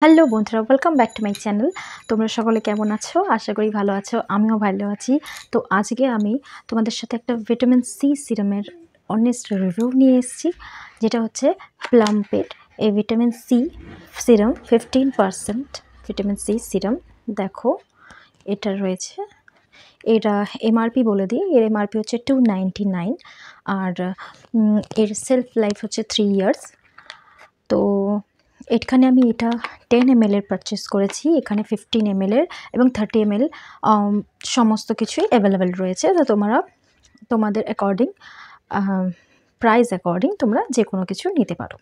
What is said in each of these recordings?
Hello বন্ধুরা, welcome back to my channel. তোমরা সকলে কেমন আছো? আশা করি ভালো আছো, আমিও ভালো আছি। তো আজকে আমি তোমাদের সাথে একটা ভিটামিন সি সিরামের অনেস্ট রিভিউ নিয়ে এসেছি, যেটা হচ্ছে প্লাম্পের এই vitamin C serum 15% vitamin C serum. দেখো, এটা রয়েছে, এটা এমআরপি বলে দিই, এর এমআরপি হচ্ছে 299 আর এর সেলফ লাইফ হচ্ছে 3 ইয়ার্স। তো এখানে আমি এটা 10 ml এর পারচেস করেছি, এখানে 15 ml এর এবং 30 ml সমস্ত কিছুই অ্যাভেলেবেল রয়েছে। তো তোমাদের অ্যাকর্ডিং প্রাইস অ্যাকর্ডিং তোমরা যে কোনো কিছু নিতে পারো,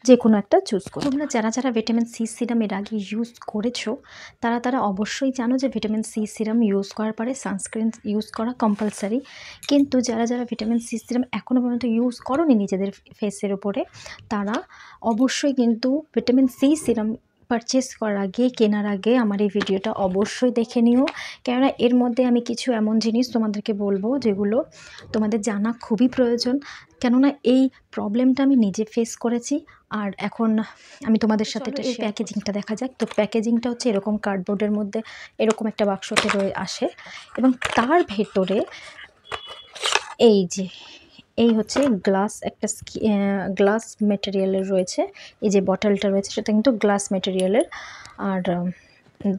যে কোনো একটা চুজ করো। তোমরা যারা ভিটামিন সি সিরাম এর আগে ইউজ করেছো তারা অবশ্যই জানো যে ভিটামিন সি সিরাম ইউজ করার পরে সানস্ক্রিন ইউজ করা কম্পালসারি। কিন্তু যারা ভিটামিন সি সিরাম এখনও পর্যন্ত ইউজ করোনি নিজেদের ফেসের উপরে, তারা অবশ্যই কিন্তু ভিটামিন সি সিরাম পারচেস করার আগে, কেনার আগে আমার এই ভিডিওটা অবশ্যই দেখে নিও। কেননা এর মধ্যে আমি কিছু এমন জিনিস তোমাদেরকে বলবো যেগুলো তোমাদের জানা খুবই প্রয়োজন। কেননা এই প্রবলেমটা আমি নিজে ফেস করেছি, আর এখন আমি তোমাদের সাথে এটা এই প্যাকেজিংটা দেখা যাক। তো প্যাকেজিংটা হচ্ছে এরকম কার্ডবোর্ডের মধ্যে এরকম একটা বাক্সতে আসে, এবং তার ভেতরে এই হচ্ছে গ্লাস, একটা গ্লাস মেটেরিয়ালের রয়েছে। এই যে বটলটা রয়েছে সেটা কিন্তু গ্লাস মেটেরিয়ালের। আর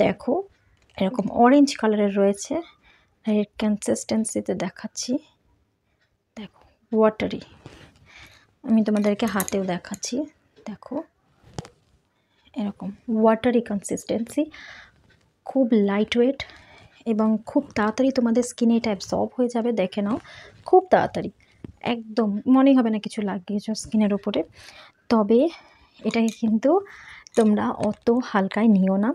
দেখো, এরকম অরেঞ্জ কালারের রয়েছে। এর কনসিস্টেন্সিতে দেখাচ্ছি, দেখো ওয়াটারি। আমি তোমাদেরকে হাতেও দেখাচ্ছি, দেখো এরকম ওয়াটারি কনসিস্টেন্সি, খুব লাইট ওয়েট এবং খুব তাড়াতাড়ি তোমাদের স্কিনে এটা অ্যাবসর্ব হয়ে যাবে। দেখে নাও, খুব তাড়াতাড়ি, একদম মনেই হবে না কিছু লাগিয়েছো স্কিনের উপরে। তবে এটাকে কিন্তু তোমরা অত হালকায় নিও না,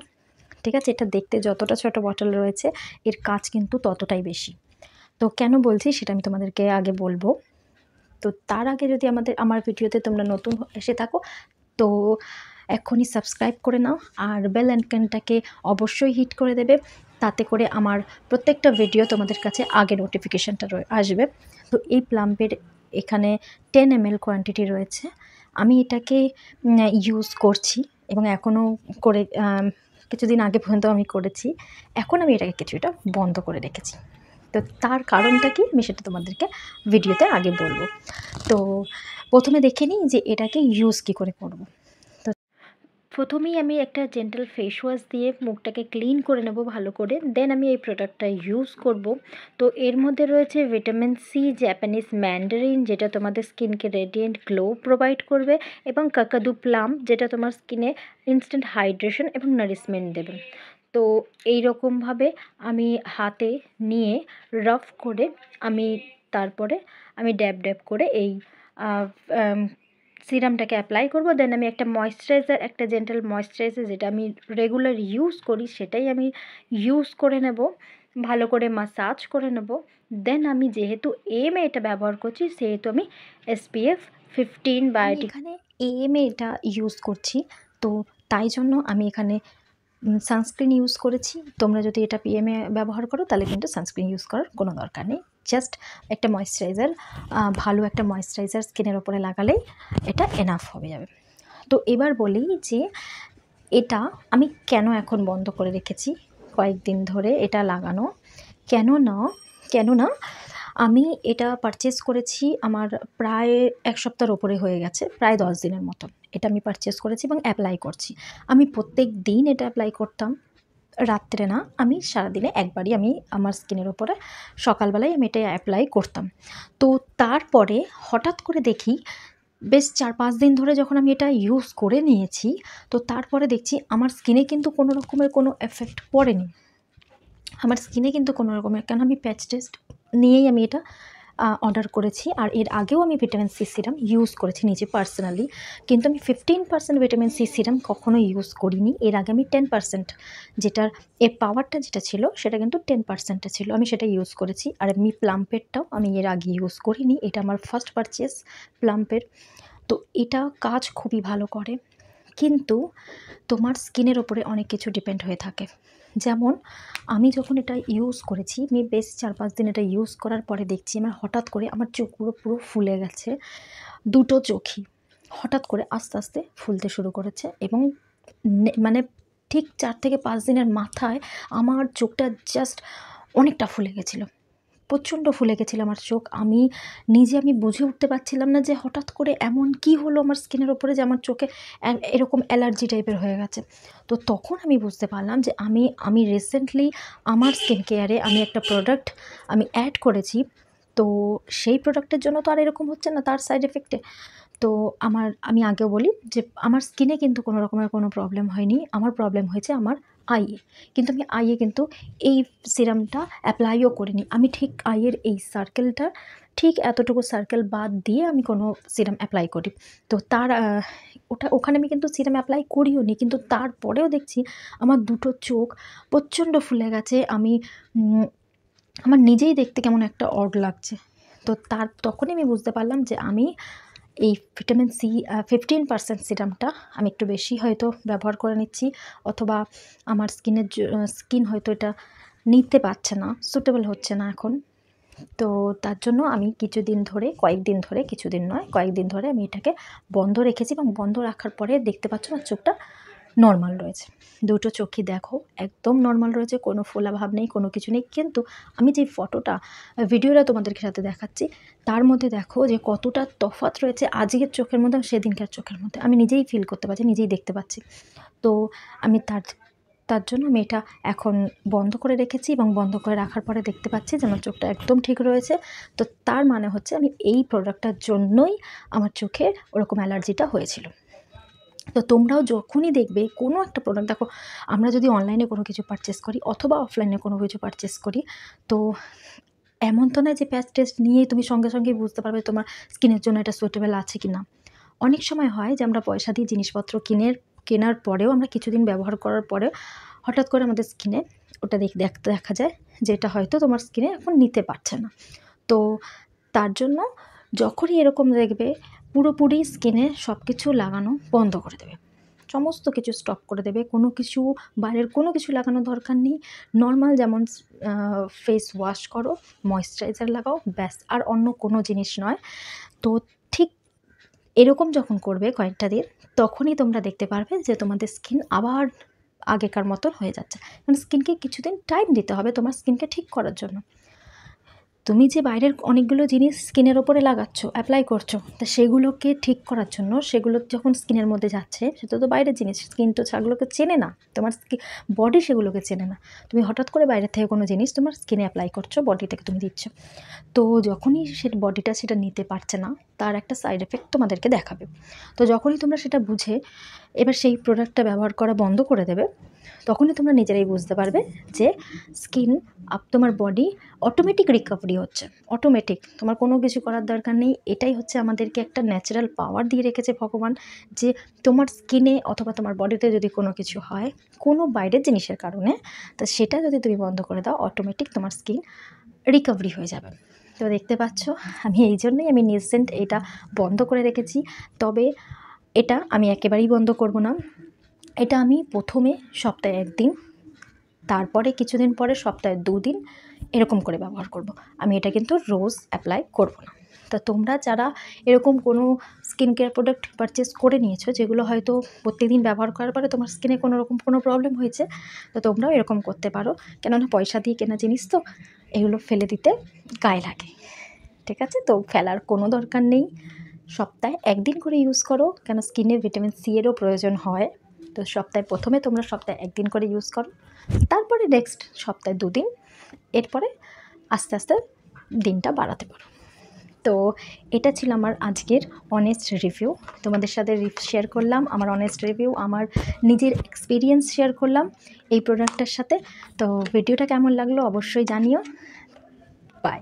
ঠিক আছে? এটা দেখতে যতটা ছোট বটল রয়েছে, এর কাজ কিন্তু ততটাই বেশি। তো কেন বলছি সেটা আমি তোমাদেরকে আগে বলবো। তো তার আগে যদি আমার ভিডিওতে তোমরা নতুন এসে থাকো, তো এখনই সাবস্ক্রাইব করে নাও, আর বেল আইকনটাকে অবশ্যই হিট করে দেবে, তাতে করে আমার প্রত্যেকটা ভিডিও তোমাদের কাছে আগে নোটিফিকেশানটা আসবে। তো এই প্লাম্পের এখানে 10 ml কোয়ান্টিটি রয়েছে। আমি এটাকে ইউজ করছি এবং এখনও করে কিছুদিন আগে পর্যন্ত আমি করেছি। এখন আমি এটাকে কিছুটা বন্ধ করে রেখেছি। তো তার কারণটা কি আমি সেটা তোমাদেরকে ভিডিওতে আগে বলবো। তো প্রথমে দেখে নিই যে এটাকে ইউজ কী করে করব। তো প্রথমেই আমি একটা জেন্টাল ফেস ওয়াশ দিয়ে মুখটাকে ক্লিন করে নেব ভালো করে, দেন আমি এই প্রোডাক্টটা ইউজ করব। তো এর মধ্যে রয়েছে ভিটামিন সি, জাপানিজ ম্যান্ডারিন, যেটা তোমাদের স্কিনকে রেডিয়েন্ট গ্লো প্রোভাইড করবে, এবং কাকাদু প্লাম, যেটা তোমার স্কিনে ইনস্ট্যান্ট হাইড্রেশন এবং নারিশমেন্ট দেবে। তো এই রকমভাবে আমি হাতে নিয়ে রাফ করে তারপরে আমি ড্যাব ড্যাব করে এই সিরামটাকে অ্যাপ্লাই করব। দেন আমি একটা ময়েশ্চারাইজার, একটা জেন্টাল ময়েশ্চারাইজার যেটা আমি রেগুলার ইউজ করি সেটাই আমি ইউজ করে নেব, ভালো করে মাসাজ করে নেব। দেন আমি যেহেতু এটা ব্যবহার করছি, সেহেতু আমি SPF 15 বা এখানে এটা ইউজ করছি, তো তাই জন্য আমি এখানে সানস্ক্রিন ইউজ করেছি। তোমরা যদি এটা পিএমএ ব্যবহার করো তাহলে কিন্তু সানস্ক্রিন ইউজ করার কোনো দরকার নেই, জাস্ট একটা ময়েশ্চারাইজার, ভালো একটা ময়েশ্চারাইজার স্কিনের ওপরে লাগালেই এটা এনাফ হবে যাবে। তো এবার বলি যে এটা আমি কেন এখন বন্ধ করে রেখেছি কয়েকদিন ধরে এটা লাগানো। কেননা আমি এটা পারচেস করেছি, আমার প্রায় এক সপ্তাহের ওপরে হয়ে গেছে, প্রায় 10 দিনের মতন এটা আমি পারচেস করেছি এবং অ্যাপ্লাই করছি। আমি প্রত্যেক দিন এটা অ্যাপ্লাই করতাম, রাত্রে না, আমি সারাদিনে একবারই আমি আমার স্কিনের ওপরে সকালবেলায় আমি এটা অ্যাপ্লাই করতাম। তো তারপরে হঠাৎ করে দেখি বেশ 4-5 দিন ধরে যখন আমি এটা ইউজ করে নিয়েছি, তো তারপরে দেখছি আমার স্কিনে কিন্তু কোনো রকমের কোনো এফেক্ট পড়েনি। আমার স্কিনে কিন্তু কোনো রকমের, কেন আমি প্যাচ টেস্ট নিয়েই আমি এটা অর্ডার করেছি। আর এর আগেও আমি ভিটামিন সি সিরাম ইউজ করেছি নিজে পার্সোনালি, কিন্তু আমি 15% ভিটামিন সি সিরাম কখনো ইউজ করিনি। এর আগে আমি 10%, যেটার এর পাওয়ারটা যেটা ছিল সেটা কিন্তু 10% ছিল, আমি সেটা ইউজ করেছি। আর আমি প্লাম্পেরটাও আমি এর আগে ইউজ করিনি, এটা আমার ফার্স্ট পারচেস প্লাম্পের। তো এটা কাজ খুবই ভালো করে, কিন্তু তোমার স্কিনের ওপরে অনেক কিছু ডিপেন্ড হয়ে থাকে। যেমন আমি যখন এটা ইউজ করেছি, আমি বেশ 4-5 দিন এটা ইউজ করার পরে দেখছি আমার হঠাৎ করে আমার চোখগুলো পুরো ফুলে গেছে, দুটো চোখই হঠাৎ করে আস্তে আস্তে ফুলতে শুরু করেছে, এবং মানে ঠিক 4 থেকে 5 দিনের মাথায় আমার চোখটা জাস্ট অনেকটা ফুলে গেছিলো, প্রচণ্ড ফুলে গেছিল আমার চোখ। আমি বুঝে উঠতে পারছিলাম না যে হঠাৎ করে এমন কি হলো আমার স্কিনের ওপরে যে আমার চোখে এরকম অ্যালার্জি টাইপের হয়ে গেছে। তো তখন আমি বুঝতে পারলাম যে আমি রিসেন্টলি আমার স্কিন কেয়ারে আমি একটা প্রোডাক্ট আমি অ্যাড করেছি। তো সেই প্রোডাক্টের জন্য তো আর এরকম হচ্ছে না তার সাইড এফেক্টে। তো আমি আগেও বলি যে আমার স্কিনে কিন্তু কোনো রকমের কোনো প্রবলেম হয়নি। আমার প্রবলেম হয়েছে আমার আইয়ে। কিন্তু আমি আইয়ে কিন্তু এই সিরামটা অ্যাপ্লাইও করিনি। আমি ঠিক আইয়ের এই সার্কেলটা ঠিক এতটুকু সার্কেল বাদ দিয়ে আমি কোনো সিরাম অ্যাপ্লাই করি। তো ওখানে আমি কিন্তু সিরাম অ্যাপ্লাই করিও নি। কিন্তু তারপরেও দেখছি আমার দুটো চোখ প্রচণ্ড ফুলে গেছে। আমার নিজেই দেখতে কেমন একটা অড লাগছে। তো তখনই আমি বুঝতে পারলাম যে আমি এই ভিটামিন সি 15% সিরামটা আমি একটু বেশি হয়তো ব্যবহার করে নিচ্ছি, অথবা আমার স্কিন হয়তো এটা নিতে পারছে না, সুটেবল হচ্ছে না এখন। তো তার জন্য আমি কয়েকদিন ধরে আমি এটাকে বন্ধ রেখেছি, এবং বন্ধ রাখার পরে দেখতে পাচ্ছ আমার চোখটা নর্মাল রয়েছে। দুটো চোখই দেখো একদম নর্মাল রয়েছে, কোনো ফোলা ভাব নেই, কোনো কিছু নেই। কিন্তু আমি যে ভিডিওটা তোমাদেরকে সাথে দেখাচ্ছি, তার মধ্যে দেখো যে কতটা তফাৎ রয়েছে আজকের চোখের মধ্যে সেদিনকার চোখের মধ্যে। আমি নিজেই ফিল করতে পারছি, নিজেই দেখতে পাচ্ছি। তো আমি তার জন্য আমি এটা এখন বন্ধ করে রেখেছি, এবং বন্ধ করে রাখার পরে দেখতে পাচ্ছি যে আমার চোখটা একদম ঠিক রয়েছে। তো তার মানে হচ্ছে আমি এই প্রোডাক্টটার জন্যই আমার চোখে ওরকম অ্যালার্জিটা হয়েছিল। তো তোমরাও যখনই দেখবে কোনো একটা প্রোডাক্ট, দেখো আমরা যদি অনলাইনে কোনো কিছু পারচেস করি অথবা অফলাইনে কোনো কিছু পারচেস করি, তো এমন তো নয় যে প্যাচ টেস্ট নিয়েই তুমি সঙ্গে সঙ্গেই বুঝতে পারবে তোমার স্কিনের জন্য এটা সুটেবল আছে কি না। অনেক সময় হয় যে আমরা পয়সা দিয়ে জিনিসপত্র কেনার পরেও আমরা কিছুদিন ব্যবহার করার পরে হঠাৎ করে আমাদের স্কিনে ওটা দেখা যায় যে এটা হয়তো তোমার স্কিনে এখন নিতে পারছে না। তো তার জন্য যখনই এরকম দেখবে পুরোপুরি স্কিনে সব কিছু লাগানো বন্ধ করে দেবে, সমস্ত কিছু স্টপ করে দেবে। বাইরের কোনো কিছু লাগানোর দরকার নেই। নর্মাল যেমন ফেস ওয়াশ করো, ময়েশ্চারাইজার লাগাও, ব্যাস, আর অন্য কোনো জিনিস নয়। তো ঠিক এরকম যখন করবে কয়েকটা দিন, তখনই তোমরা দেখতে পারবে যে তোমাদের স্কিন আবার আগেকার মতন হয়ে যাচ্ছে। মানে স্কিনকে কিছুদিন টাইম দিতে হবে তোমার স্কিনকে ঠিক করার জন্য। তুমি যে বাইরের অনেকগুলো জিনিস স্কিনের ওপরে লাগাচ্ছ, অ্যাপ্লাই করছো, তা সেগুলোকে ঠিক করার জন্য সেগুলো যখন স্কিনের মধ্যে যাচ্ছে, সেটা তো বাইরের জিনিস, স্কিন তো সেগুলোকে চেনে না, তোমার বডি সেগুলোকে চেনে না। তুমি হঠাৎ করে বাইরের থেকে কোনো জিনিস তোমার স্কিনে অ্যাপ্লাই করছো, বডি থেকে তুমি দিচ্ছ। তো যখনই বডিটা সেটা নিতে পারছে না, তার একটা সাইড এফেক্ট তোমাদেরকে দেখাবে। তো যখনই তোমরা সেটা বুঝে এবার সেই প্রোডাক্টটা ব্যবহার করা বন্ধ করে দেবে, তখনই তোমরা নিজেরাই বুঝতে পারবে যে তোমার বডি অটোমেটিক রিকভারি হচ্ছে। অটোমেটিক, তোমার কোনো কিছু করার দরকার নেই। এটাই হচ্ছে আমাদেরকে একটা ন্যাচারাল পাওয়ার দিয়ে রেখেছে ভগবান, যে তোমার স্কিনে অথবা তোমার বডিতে যদি কোনো কিছু হয় কোনো বাইরের জিনিসের কারণে, তো সেটা যদি তুমি বন্ধ করে দাও, অটোমেটিক তোমার স্কিন রিকভারি হয়ে যাবে। তো দেখতে পাচ্ছ, এই জন্যই আমি রিসেন্ট এটা বন্ধ করে রেখেছি। তবে এটা আমি একেবারেই বন্ধ করব না। এটা আমি প্রথমে সপ্তাহে 1 দিন, তারপরে কিছুদিন পরে সপ্তাহে 2 দিন এরকম করে ব্যবহার করব। আমি এটা কিন্তু রোজ অ্যাপ্লাই করব না। তা তোমরা যারা এরকম কোনো স্কিন কেয়ার প্রোডাক্ট পারচেস করে নিয়েছো, যেগুলো হয়তো প্রত্যেকদিন ব্যবহার করার পরে তোমার স্কিনে কোনো রকম কোনো প্রবলেম হয়েছে, তো তোমরাও এরকম করতে পারো। কেননা পয়সা দিয়ে কেনা জিনিস তো, এগুলো ফেলে দিতে গায়ে লাগে, ঠিক আছে? তো ফেলার কোনো দরকার নেই। সপ্তাহে 1 দিন করে ইউজ করো, কেন স্কিনে ভিটামিন সি এরও প্রয়োজন হয়। তো প্রথমে তোমরা সপ্তাহে 1 দিন করে ইউজ করো, তারপরে নেক্সট সপ্তাহে 2 দিন, এরপরে আস্তে আস্তে দিনটা বাড়াতে পারো। তো এটা ছিল আমার আজকের অনেস্ট রিভিউ, তোমাদের সাথে শেয়ার করলাম আমার অনেস্ট রিভিউ, আমার নিজের এক্সপিরিয়েন্স শেয়ার করলাম এই প্রোডাক্টটার সাথে। তো ভিডিওটা কেমন লাগলো অবশ্যই জানিও। বাই।